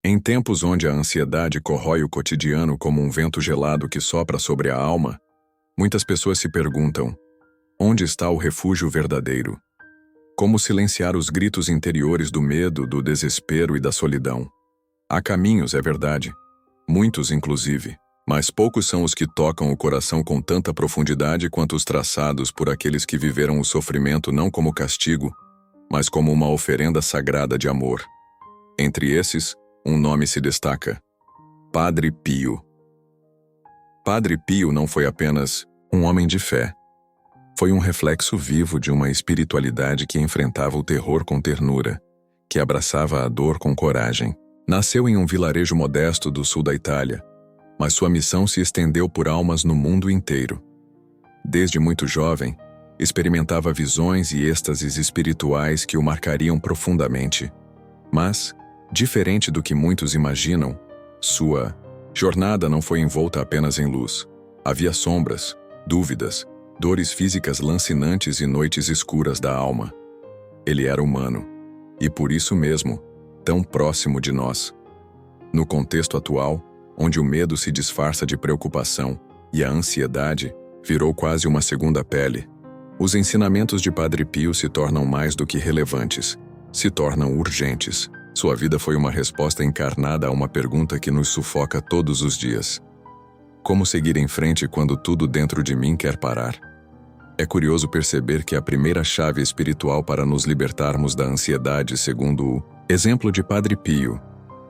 Em tempos onde a ansiedade corrói o cotidiano como um vento gelado que sopra sobre a alma, muitas pessoas se perguntam: onde está o refúgio verdadeiro? Como silenciar os gritos interiores do medo, do desespero e da solidão? Há caminhos, é verdade. Muitos, inclusive. Mas poucos são os que tocam o coração com tanta profundidade quanto os traçados por aqueles que viveram o sofrimento não como castigo, mas como uma oferenda sagrada de amor. Entre esses, um nome se destaca: Padre Pio. Padre Pio não foi apenas um homem de fé. Foi um reflexo vivo de uma espiritualidade que enfrentava o terror com ternura, que abraçava a dor com coragem. Nasceu em um vilarejo modesto do sul da Itália, mas sua missão se estendeu por almas no mundo inteiro. Desde muito jovem, experimentava visões e êxtases espirituais que o marcariam profundamente. Mas, diferente do que muitos imaginam, sua jornada não foi envolta apenas em luz. Havia sombras, dúvidas, dores físicas lancinantes e noites escuras da alma. Ele era humano, e por isso mesmo, tão próximo de nós. No contexto atual, onde o medo se disfarça de preocupação e a ansiedade virou quase uma segunda pele, os ensinamentos de Padre Pio se tornam mais do que relevantes, se tornam urgentes. Sua vida foi uma resposta encarnada a uma pergunta que nos sufoca todos os dias: como seguir em frente quando tudo dentro de mim quer parar? É curioso perceber que a primeira chave espiritual para nos libertarmos da ansiedade, segundo o exemplo de Padre Pio,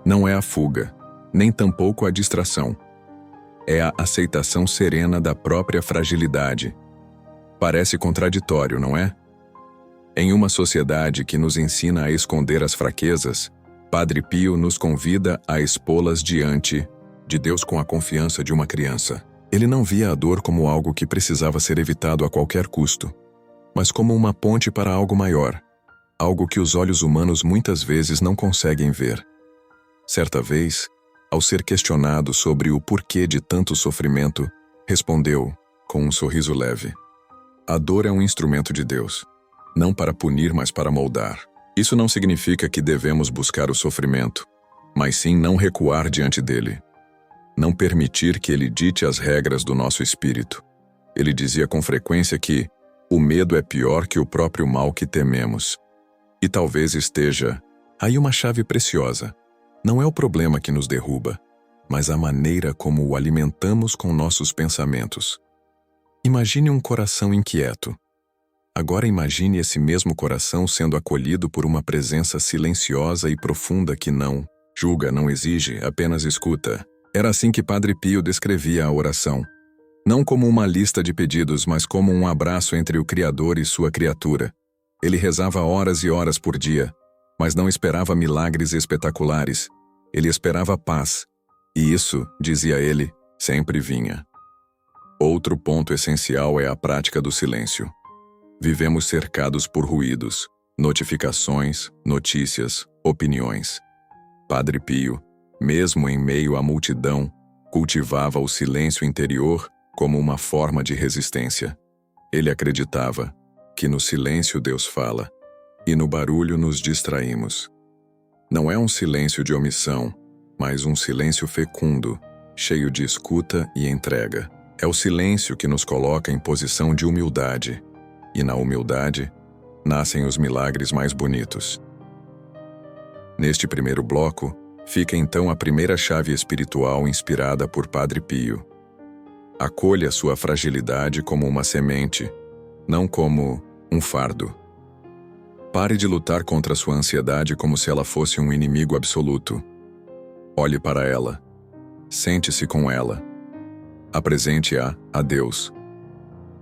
não é a fuga, nem tampouco a distração. É a aceitação serena da própria fragilidade. Parece contraditório, não é? Em uma sociedade que nos ensina a esconder as fraquezas, Padre Pio nos convida a expô-las diante de Deus com a confiança de uma criança. Ele não via a dor como algo que precisava ser evitado a qualquer custo, mas como uma ponte para algo maior, algo que os olhos humanos muitas vezes não conseguem ver. Certa vez, ao ser questionado sobre o porquê de tanto sofrimento, respondeu, com um sorriso leve: a dor é um instrumento de Deus, não para punir, mas para moldar. Isso não significa que devemos buscar o sofrimento, mas sim não recuar diante dele. Não permitir que ele dite as regras do nosso espírito. Ele dizia com frequência que o medo é pior que o próprio mal que tememos. E talvez esteja aí uma chave preciosa. Não é o problema que nos derruba, mas a maneira como o alimentamos com nossos pensamentos. Imagine um coração inquieto. Agora imagine esse mesmo coração sendo acolhido por uma presença silenciosa e profunda que não julga, não exige, apenas escuta. Era assim que Padre Pio descrevia a oração. Não como uma lista de pedidos, mas como um abraço entre o Criador e sua criatura. Ele rezava horas e horas por dia, mas não esperava milagres espetaculares. Ele esperava paz. E isso, dizia ele, sempre vinha. Outro ponto essencial é a prática do silêncio. Vivemos cercados por ruídos, notificações, notícias, opiniões. Padre Pio, mesmo em meio à multidão, cultivava o silêncio interior como uma forma de resistência. Ele acreditava que no silêncio Deus fala, e no barulho nos distraímos. Não é um silêncio de omissão, mas um silêncio fecundo, cheio de escuta e entrega. É o silêncio que nos coloca em posição de humildade, e na humildade nascem os milagres mais bonitos. Neste primeiro bloco, fica então a primeira chave espiritual inspirada por Padre Pio. Acolha sua fragilidade como uma semente, não como um fardo. Pare de lutar contra sua ansiedade como se ela fosse um inimigo absoluto. Olhe para ela. Sente-se com ela. Apresente-a a Deus.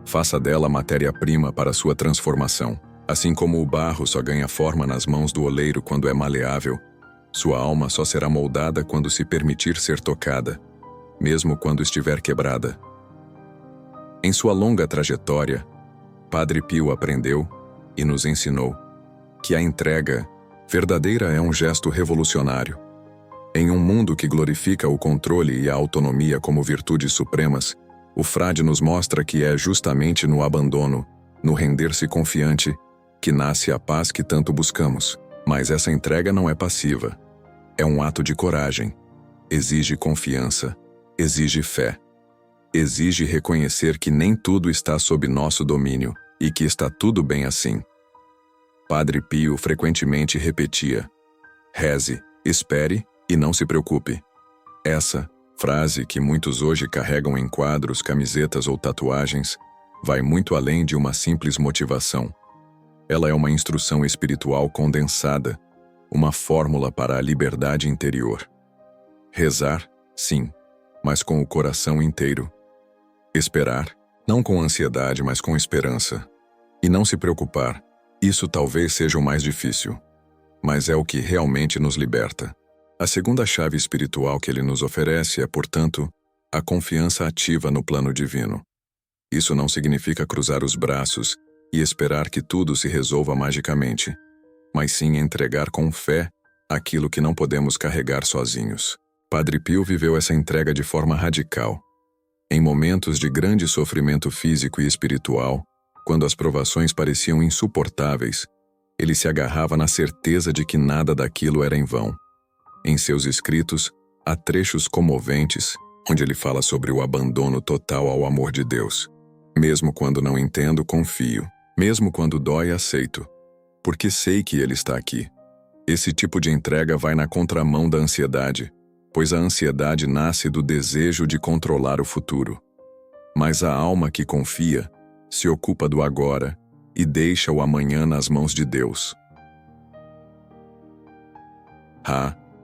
Faça dela matéria-prima para sua transformação. Assim como o barro só ganha forma nas mãos do oleiro quando é maleável, sua alma só será moldada quando se permitir ser tocada, mesmo quando estiver quebrada. Em sua longa trajetória, Padre Pio aprendeu e nos ensinou que a entrega verdadeira é um gesto revolucionário. Em um mundo que glorifica o controle e a autonomia como virtudes supremas, o frade nos mostra que é justamente no abandono, no render-se confiante, que nasce a paz que tanto buscamos. Mas essa entrega não é passiva. É um ato de coragem. Exige confiança. Exige fé. Exige reconhecer que nem tudo está sob nosso domínio e que está tudo bem assim. Padre Pio frequentemente repetia: reze, espere e não se preocupe. Essa frase, que muitos hoje carregam em quadros, camisetas ou tatuagens, vai muito além de uma simples motivação. Ela é uma instrução espiritual condensada, uma fórmula para a liberdade interior. Rezar, sim, mas com o coração inteiro. Esperar, não com ansiedade, mas com esperança. E não se preocupar, isso talvez seja o mais difícil, mas é o que realmente nos liberta. A segunda chave espiritual que ele nos oferece é, portanto, a confiança ativa no plano divino. Isso não significa cruzar os braços e esperar que tudo se resolva magicamente, mas sim entregar com fé aquilo que não podemos carregar sozinhos. Padre Pio viveu essa entrega de forma radical. Em momentos de grande sofrimento físico e espiritual, quando as provações pareciam insuportáveis, ele se agarrava na certeza de que nada daquilo era em vão. Em seus escritos, há trechos comoventes, onde ele fala sobre o abandono total ao amor de Deus. Mesmo quando não entendo, confio. Mesmo quando dói, aceito. Porque sei que Ele está aqui. Esse tipo de entrega vai na contramão da ansiedade, pois a ansiedade nasce do desejo de controlar o futuro. Mas a alma que confia se ocupa do agora e deixa o amanhã nas mãos de Deus.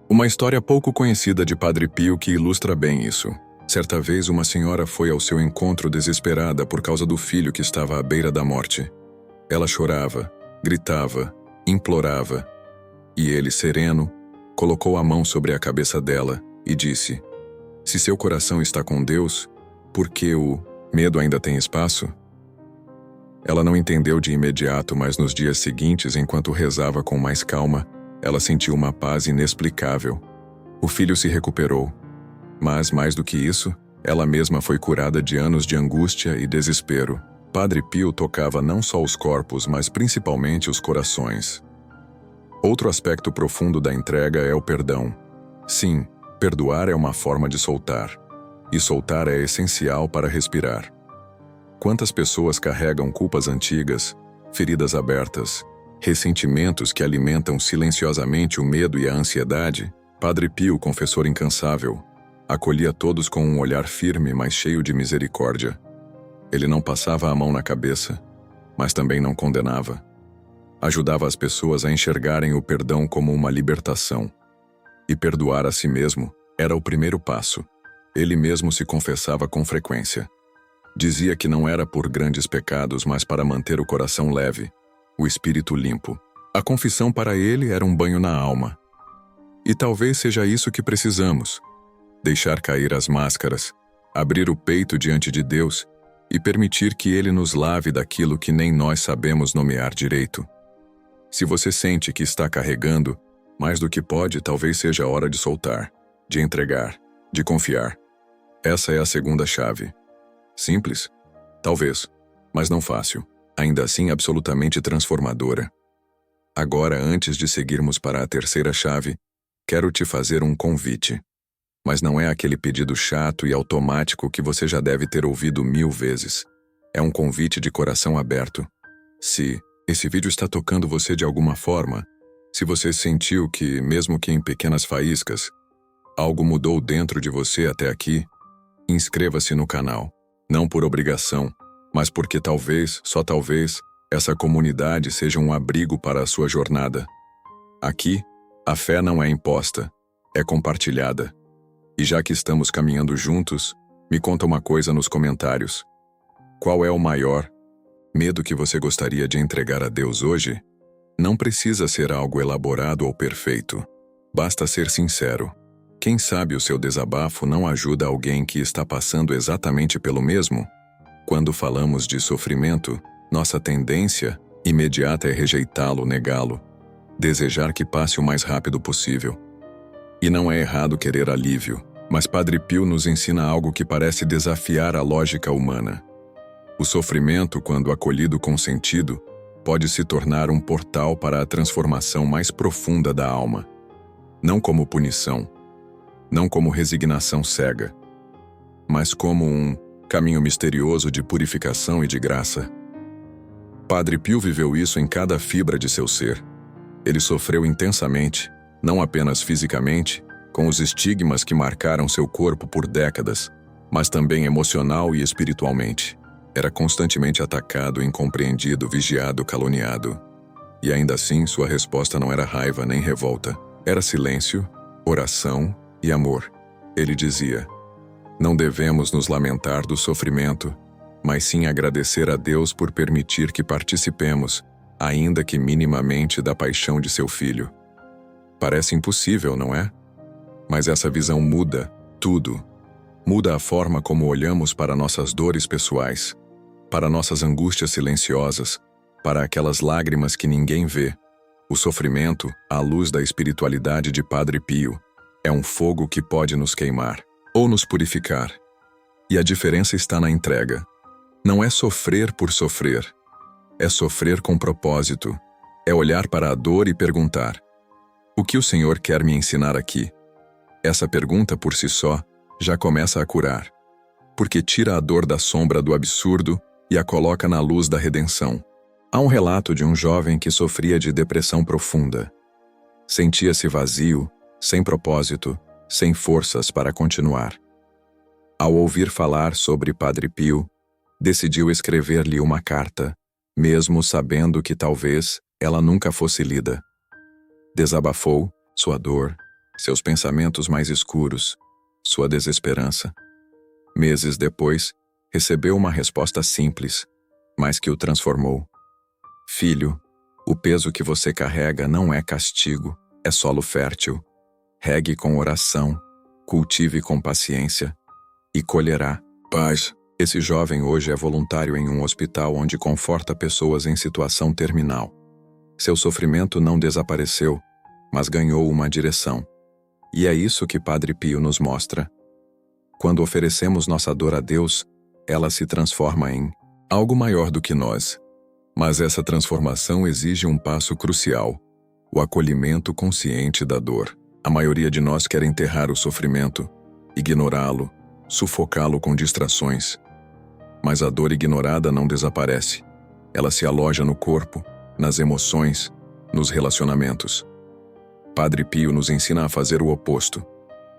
Uma história pouco conhecida de Padre Pio que ilustra bem isso. Certa vez uma senhora foi ao seu encontro desesperada por causa do filho que estava à beira da morte. Ela chorava, gritava, implorava, e ele, sereno, colocou a mão sobre a cabeça dela e disse: se seu coração está com Deus, por que o medo ainda tem espaço? Ela não entendeu de imediato, mas nos dias seguintes, enquanto rezava com mais calma, ela sentiu uma paz inexplicável. O filho se recuperou, mas, mais do que isso, ela mesma foi curada de anos de angústia e desespero. Padre Pio tocava não só os corpos, mas principalmente os corações. Outro aspecto profundo da entrega é o perdão. Sim, perdoar é uma forma de soltar. E soltar é essencial para respirar. Quantas pessoas carregam culpas antigas, feridas abertas, ressentimentos que alimentam silenciosamente o medo e a ansiedade? Padre Pio, confessor incansável, acolhia todos com um olhar firme, mas cheio de misericórdia. Ele não passava a mão na cabeça, mas também não condenava. Ajudava as pessoas a enxergarem o perdão como uma libertação. E perdoar a si mesmo era o primeiro passo. Ele mesmo se confessava com frequência. Dizia que não era por grandes pecados, mas para manter o coração leve, o espírito limpo. A confissão para ele era um banho na alma. E talvez seja isso que precisamos: deixar cair as máscaras, abrir o peito diante de Deus e permitir que Ele nos lave daquilo que nem nós sabemos nomear direito. Se você sente que está carregando mais do que pode, talvez seja a hora de soltar, de entregar, de confiar. Essa é a segunda chave. Simples? Talvez, mas não fácil. Ainda assim absolutamente transformadora. Agora, antes de seguirmos para a terceira chave, quero te fazer um convite. Mas não é aquele pedido chato e automático que você já deve ter ouvido 1000 vezes. É um convite de coração aberto. Se esse vídeo está tocando você de alguma forma, se você sentiu que, mesmo que em pequenas faíscas, algo mudou dentro de você até aqui, inscreva-se no canal. Não por obrigação, mas porque talvez, só talvez, essa comunidade seja um abrigo para a sua jornada. Aqui, a fé não é imposta, é compartilhada. E já que estamos caminhando juntos, me conta uma coisa nos comentários. Qual é o maior medo que você gostaria de entregar a Deus hoje? Não precisa ser algo elaborado ou perfeito. Basta ser sincero. Quem sabe o seu desabafo não ajuda alguém que está passando exatamente pelo mesmo? Quando falamos de sofrimento, nossa tendência imediata é rejeitá-lo, negá-lo, desejar que passe o mais rápido possível. E não é errado querer alívio, mas Padre Pio nos ensina algo que parece desafiar a lógica humana. O sofrimento, quando acolhido com sentido, pode se tornar um portal para a transformação mais profunda da alma. Não como punição, não como resignação cega, mas como um caminho misterioso de purificação e de graça. Padre Pio viveu isso em cada fibra de seu ser. Ele sofreu intensamente, não apenas fisicamente, com os estigmas que marcaram seu corpo por décadas, mas também emocional e espiritualmente. Era constantemente atacado, incompreendido, vigiado, caluniado. E ainda assim, sua resposta não era raiva nem revolta. Era silêncio, oração e amor. Ele dizia: não devemos nos lamentar do sofrimento, mas sim agradecer a Deus por permitir que participemos, ainda que minimamente, da paixão de seu filho. Parece impossível, não é? Mas essa visão muda tudo. Muda a forma como olhamos para nossas dores pessoais, para nossas angústias silenciosas, para aquelas lágrimas que ninguém vê. O sofrimento, à luz da espiritualidade de Padre Pio, é um fogo que pode nos queimar ou nos purificar. E a diferença está na entrega. Não é sofrer por sofrer. É sofrer com propósito. É olhar para a dor e perguntar: o que o Senhor quer me ensinar aqui? Essa pergunta por si só já começa a curar, porque tira a dor da sombra do absurdo e a coloca na luz da redenção. Há um relato de um jovem que sofria de depressão profunda. Sentia-se vazio, sem propósito, sem forças para continuar. Ao ouvir falar sobre Padre Pio, decidiu escrever-lhe uma carta, mesmo sabendo que talvez ela nunca fosse lida. Desabafou sua dor, seus pensamentos mais escuros, sua desesperança. Meses depois, recebeu uma resposta simples, mas que o transformou. Filho, o peso que você carrega não é castigo, é solo fértil. Regue com oração, cultive com paciência e colherá paz. Esse jovem hoje é voluntário em um hospital onde conforta pessoas em situação terminal. Seu sofrimento não desapareceu, mas ganhou uma direção. E é isso que Padre Pio nos mostra. Quando oferecemos nossa dor a Deus, ela se transforma em algo maior do que nós. Mas essa transformação exige um passo crucial: o acolhimento consciente da dor. A maioria de nós quer enterrar o sofrimento, ignorá-lo, sufocá-lo com distrações. Mas a dor ignorada não desaparece. Ela se aloja no corpo, nas emoções, nos relacionamentos. Padre Pio nos ensina a fazer o oposto: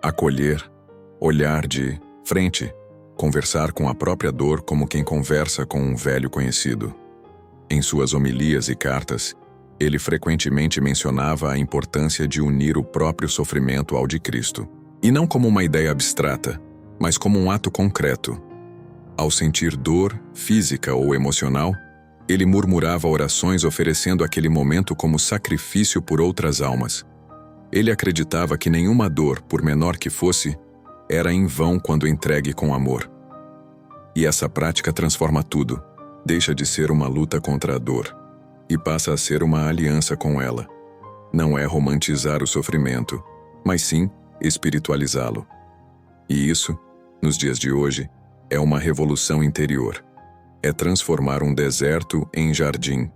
acolher, olhar de frente, conversar com a própria dor como quem conversa com um velho conhecido. Em suas homilias e cartas, ele frequentemente mencionava a importância de unir o próprio sofrimento ao de Cristo, e não como uma ideia abstrata, mas como um ato concreto. Ao sentir dor, física ou emocional, ele murmurava orações oferecendo aquele momento como sacrifício por outras almas. Ele acreditava que nenhuma dor, por menor que fosse, era em vão quando entregue com amor. E essa prática transforma tudo. Deixa de ser uma luta contra a dor e passa a ser uma aliança com ela. Não é romantizar o sofrimento, mas sim espiritualizá-lo. E isso, nos dias de hoje, é uma revolução interior. É transformar um deserto em jardim.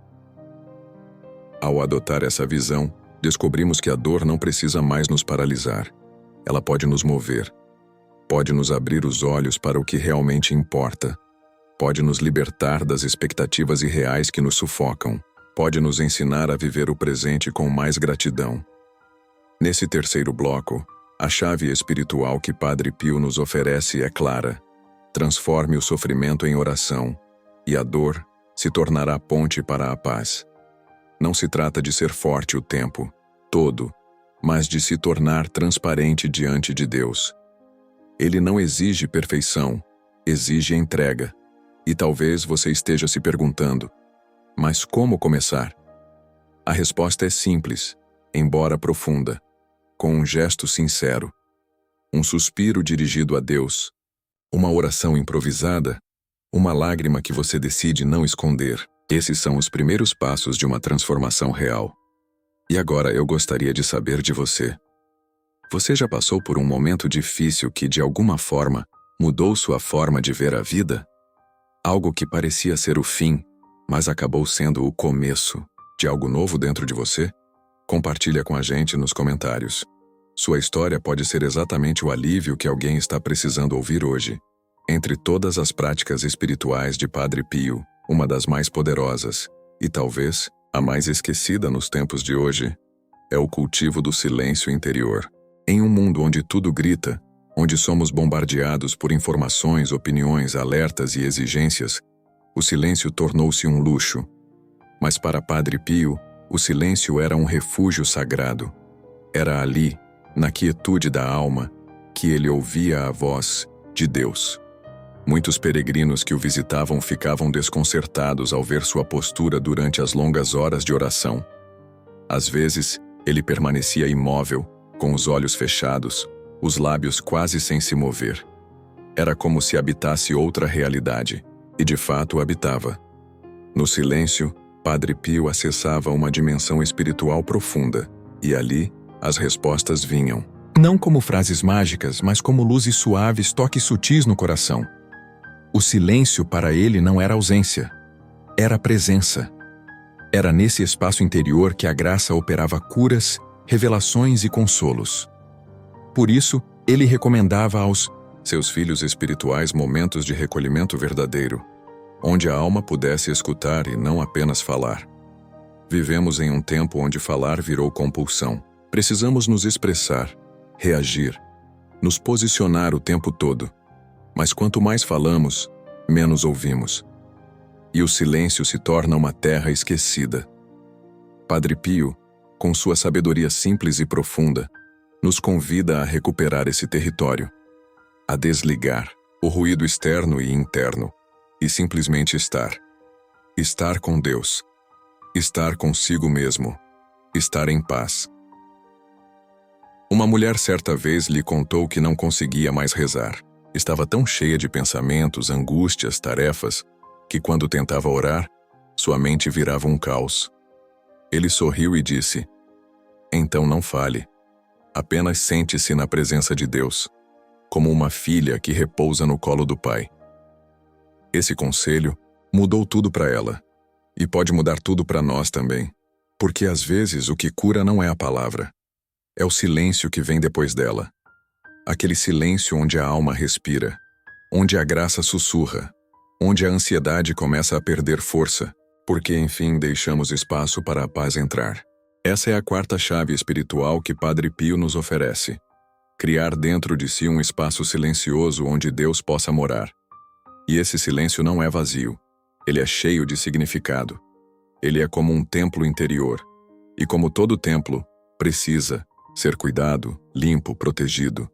Ao adotar essa visão, descobrimos que a dor não precisa mais nos paralisar. Ela pode nos mover. Pode nos abrir os olhos para o que realmente importa. Pode nos libertar das expectativas irreais que nos sufocam. Pode nos ensinar a viver o presente com mais gratidão. Nesse terceiro bloco, a chave espiritual que Padre Pio nos oferece é clara: transforme o sofrimento em oração, e a dor se tornará ponte para a paz. Não se trata de ser forte o tempo todo, mas de se tornar transparente diante de Deus. Ele não exige perfeição, exige entrega. E talvez você esteja se perguntando: mas como começar? A resposta é simples, embora profunda, com um gesto sincero, um suspiro dirigido a Deus, uma oração improvisada, uma lágrima que você decide não esconder. Esses são os primeiros passos de uma transformação real. E agora eu gostaria de saber de você. Você já passou por um momento difícil que, de alguma forma, mudou sua forma de ver a vida? Algo que parecia ser o fim, mas acabou sendo o começo de algo novo dentro de você? Compartilha com a gente nos comentários. Sua história pode ser exatamente o alívio que alguém está precisando ouvir hoje. Entre todas as práticas espirituais de Padre Pio, uma das mais poderosas, e talvez a mais esquecida nos tempos de hoje, é o cultivo do silêncio interior. Em um mundo onde tudo grita, onde somos bombardeados por informações, opiniões, alertas e exigências, o silêncio tornou-se um luxo. Mas para Padre Pio, o silêncio era um refúgio sagrado. Era ali, na quietude da alma, que ele ouvia a voz de Deus. Muitos peregrinos que o visitavam ficavam desconcertados ao ver sua postura durante as longas horas de oração. Às vezes, ele permanecia imóvel, com os olhos fechados, os lábios quase sem se mover. Era como se habitasse outra realidade, e de fato habitava. No silêncio, Padre Pio acessava uma dimensão espiritual profunda, e ali, as respostas vinham. Não como frases mágicas, mas como luzes suaves, toques sutis no coração. O silêncio para ele não era ausência, era presença. Era nesse espaço interior que a graça operava curas, revelações e consolos. Por isso, ele recomendava aos seus filhos espirituais momentos de recolhimento verdadeiro, onde a alma pudesse escutar e não apenas falar. Vivemos em um tempo onde falar virou compulsão. Precisamos nos expressar, reagir, nos posicionar o tempo todo. Mas quanto mais falamos, menos ouvimos. E o silêncio se torna uma terra esquecida. Padre Pio, com sua sabedoria simples e profunda, nos convida a recuperar esse território, a desligar o ruído externo e interno, e simplesmente estar. Estar com Deus. Estar consigo mesmo. Estar em paz. Uma mulher certa vez lhe contou que não conseguia mais rezar. Estava tão cheia de pensamentos, angústias, tarefas, que quando tentava orar, sua mente virava um caos. Ele sorriu e disse: "Então não fale. Apenas sente-se na presença de Deus, como uma filha que repousa no colo do pai." Esse conselho mudou tudo para ela, e pode mudar tudo para nós também, porque às vezes o que cura não é a palavra, é o silêncio que vem depois dela. Aquele silêncio onde a alma respira, onde a graça sussurra, onde a ansiedade começa a perder força, porque enfim deixamos espaço para a paz entrar. Essa é a quarta chave espiritual que Padre Pio nos oferece: criar dentro de si um espaço silencioso onde Deus possa morar. E esse silêncio não é vazio, ele é cheio de significado. Ele é como um templo interior, e como todo templo, precisa ser cuidado, limpo, protegido.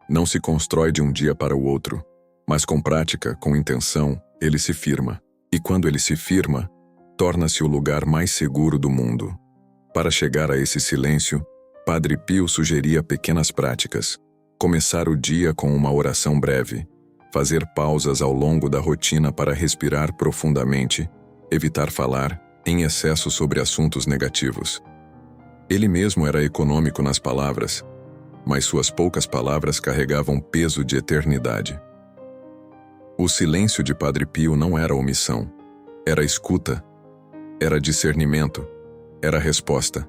Não se constrói de um dia para o outro, mas com prática, com intenção, ele se firma. E quando ele se firma, torna-se o lugar mais seguro do mundo. Para chegar a esse silêncio, Padre Pio sugeria pequenas práticas. Começar o dia com uma oração breve, fazer pausas ao longo da rotina para respirar profundamente, evitar falar em excesso sobre assuntos negativos. Ele mesmo era econômico nas palavras, mas suas poucas palavras carregavam peso de eternidade. O silêncio de Padre Pio não era omissão, era escuta, era discernimento, era resposta.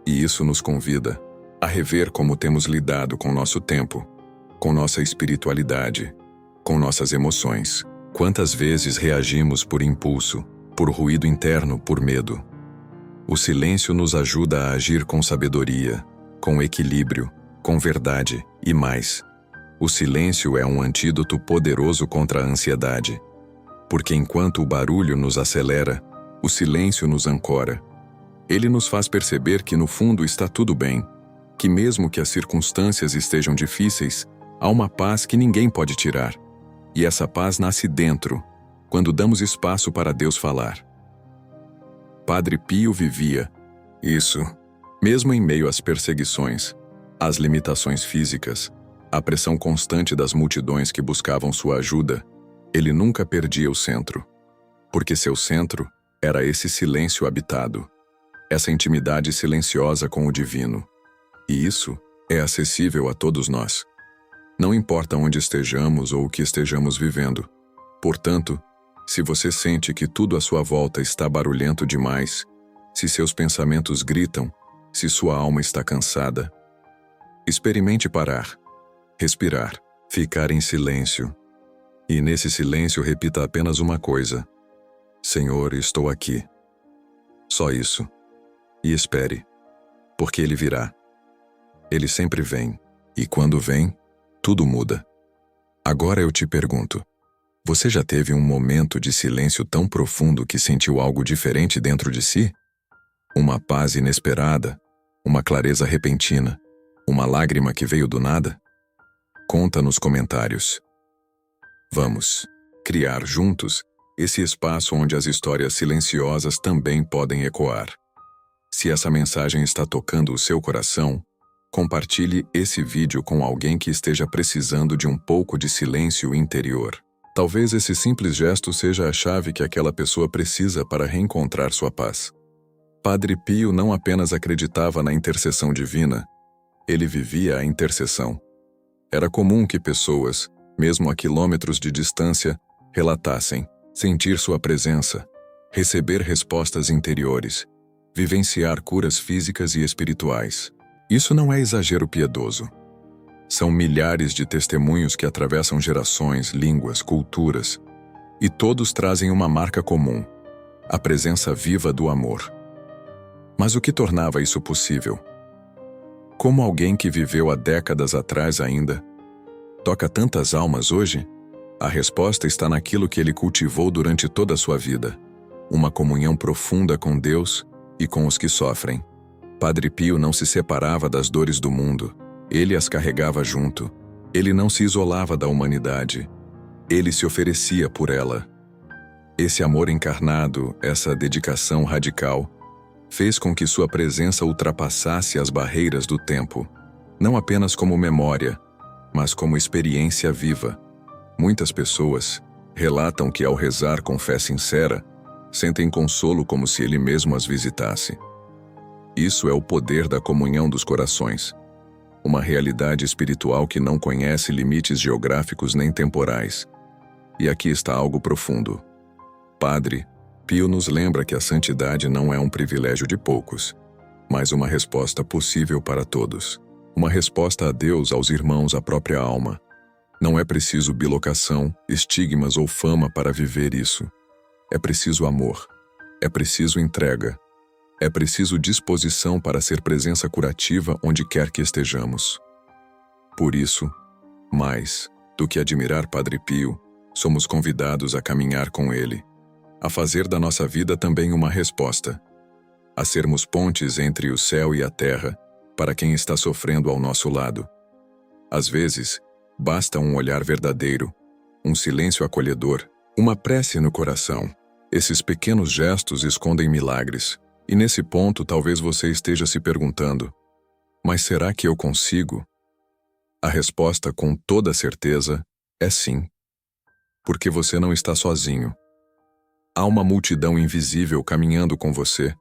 E isso nos convida a rever como temos lidado com nosso tempo, com nossa espiritualidade, com nossas emoções. Quantas vezes reagimos por impulso, por ruído interno, por medo? O silêncio nos ajuda a agir com sabedoria, com equilíbrio, com verdade e mais. O silêncio é um antídoto poderoso contra a ansiedade, porque enquanto o barulho nos acelera, o silêncio nos ancora. Ele nos faz perceber que no fundo está tudo bem, que mesmo que as circunstâncias estejam difíceis, há uma paz que ninguém pode tirar. E essa paz nasce dentro, quando damos espaço para Deus falar. Padre Pio vivia isso, mesmo em meio às perseguições, às limitações físicas, à pressão constante das multidões que buscavam sua ajuda. Ele nunca perdia o centro, porque seu centro era esse silêncio habitado, essa intimidade silenciosa com o divino. E isso é acessível a todos nós. Não importa onde estejamos ou o que estejamos vivendo. Portanto, se você sente que tudo à sua volta está barulhento demais, se seus pensamentos gritam, se sua alma está cansada, Experimente parar, respirar, ficar em silêncio. E nesse silêncio repita apenas uma coisa: Senhor, estou aqui. Só isso. E espere, porque Ele virá. Ele sempre vem, e quando vem, tudo muda. Agora eu te pergunto, você já teve um momento de silêncio tão profundo que sentiu algo diferente dentro de si? Uma paz inesperada, uma clareza repentina, uma lágrima que veio do nada? Conta nos comentários. Vamos criar juntos esse espaço onde as histórias silenciosas também podem ecoar. Se essa mensagem está tocando o seu coração, compartilhe esse vídeo com alguém que esteja precisando de um pouco de silêncio interior. Talvez esse simples gesto seja a chave que aquela pessoa precisa para reencontrar sua paz. Padre Pio não apenas acreditava na intercessão divina, ele vivia a intercessão. Era comum que pessoas, mesmo a quilômetros de distância, relatassem sentir sua presença, receber respostas interiores, vivenciar curas físicas e espirituais. Isso não é exagero piedoso. São milhares de testemunhos que atravessam gerações, línguas, culturas, e todos trazem uma marca comum: a presença viva do amor. Mas o que tornava isso possível? Como alguém que viveu há décadas atrás ainda toca tantas almas hoje? A resposta está naquilo que ele cultivou durante toda a sua vida: uma comunhão profunda com Deus e com os que sofrem. Padre Pio não se separava das dores do mundo, ele as carregava junto. Ele não se isolava da humanidade, ele se oferecia por ela. Esse amor encarnado, essa dedicação radical, fez com que sua presença ultrapassasse as barreiras do tempo, não apenas como memória, mas como experiência viva. Muitas pessoas relatam que ao rezar com fé sincera, sentem consolo como se ele mesmo as visitasse. Isso é o poder da comunhão dos corações, uma realidade espiritual que não conhece limites geográficos nem temporais. E aqui está algo profundo. Padre Pio nos lembra que a santidade não é um privilégio de poucos, mas uma resposta possível para todos. Uma resposta a Deus, aos irmãos, à própria alma. Não é preciso bilocação, estigmas ou fama para viver isso. É preciso amor. É preciso entrega. É preciso disposição para ser presença curativa onde quer que estejamos. Por isso, mais do que admirar Padre Pio, somos convidados a caminhar com ele, a fazer da nossa vida também uma resposta, a sermos pontes entre o céu e a terra para quem está sofrendo ao nosso lado. Às vezes, basta um olhar verdadeiro, um silêncio acolhedor, uma prece no coração. Esses pequenos gestos escondem milagres. E nesse ponto talvez você esteja se perguntando: mas será que eu consigo? A resposta, com toda certeza, é sim. Porque você não está sozinho. Há uma multidão invisível caminhando com você.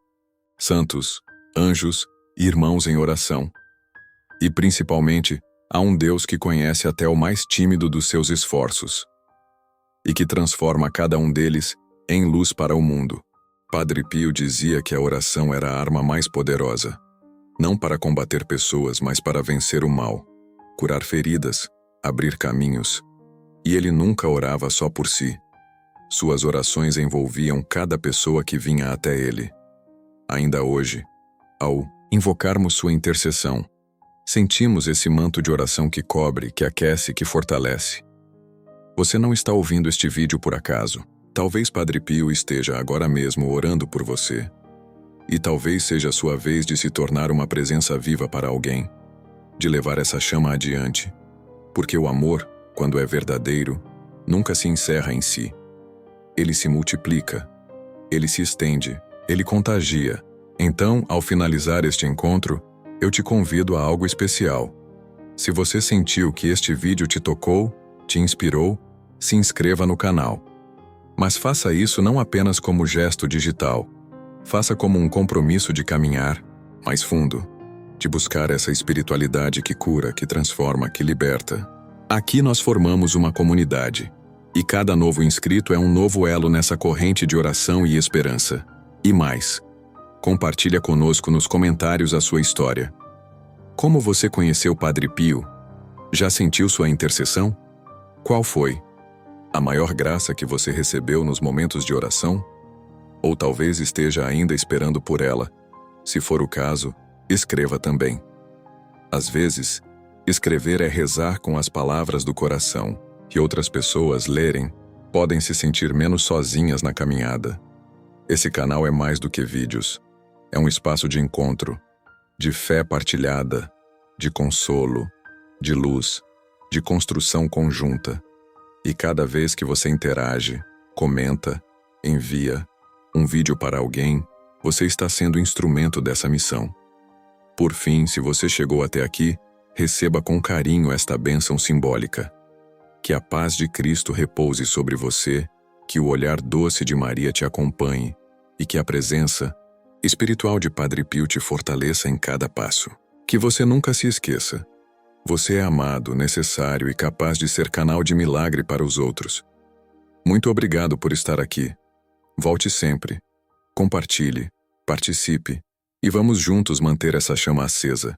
Santos, anjos e irmãos em oração. E principalmente, há um Deus que conhece até o mais tímido dos seus esforços. E que transforma cada um deles em luz para o mundo. Padre Pio dizia que a oração era a arma mais poderosa, não para combater pessoas, mas para vencer o mal, curar feridas, abrir caminhos. E ele nunca orava só por si. Suas orações envolviam cada pessoa que vinha até ele. Ainda hoje, ao invocarmos sua intercessão, sentimos esse manto de oração que cobre, que aquece, que fortalece. Você não está ouvindo este vídeo por acaso. Talvez Padre Pio esteja agora mesmo orando por você. E talvez seja a sua vez de se tornar uma presença viva para alguém, de levar essa chama adiante. Porque o amor, quando é verdadeiro, nunca se encerra em si. Ele se multiplica, ele se estende, ele contagia. Então, ao finalizar este encontro, eu te convido a algo especial. Se você sentiu que este vídeo te tocou, te inspirou, se inscreva no canal. Mas faça isso não apenas como gesto digital. Faça como um compromisso de caminhar mais fundo, de buscar essa espiritualidade que cura, que transforma, que liberta. Aqui nós formamos uma comunidade, e cada novo inscrito é um novo elo nessa corrente de oração e esperança. E mais, compartilha conosco nos comentários a sua história. Como você conheceu Padre Pio? Já sentiu sua intercessão? Qual foi a maior graça que você recebeu nos momentos de oração? Ou talvez esteja ainda esperando por ela. Se for o caso, escreva também. Às vezes, escrever é rezar com as palavras do coração, que outras pessoas lerem, podem se sentir menos sozinhas na caminhada. Esse canal é mais do que vídeos. É um espaço de encontro, de fé partilhada, de consolo, de luz, de construção conjunta. E cada vez que você interage, comenta, envia um vídeo para alguém, você está sendo instrumento dessa missão. Por fim, se você chegou até aqui, receba com carinho esta bênção simbólica. Que a paz de Cristo repouse sobre você, que o olhar doce de Maria te acompanhe e que a presença espiritual de Padre Pio te fortaleça em cada passo. Que você nunca se esqueça. Você é amado, necessário e capaz de ser canal de milagre para os outros. Muito obrigado por estar aqui. Volte sempre. Compartilhe, participe e vamos juntos manter essa chama acesa.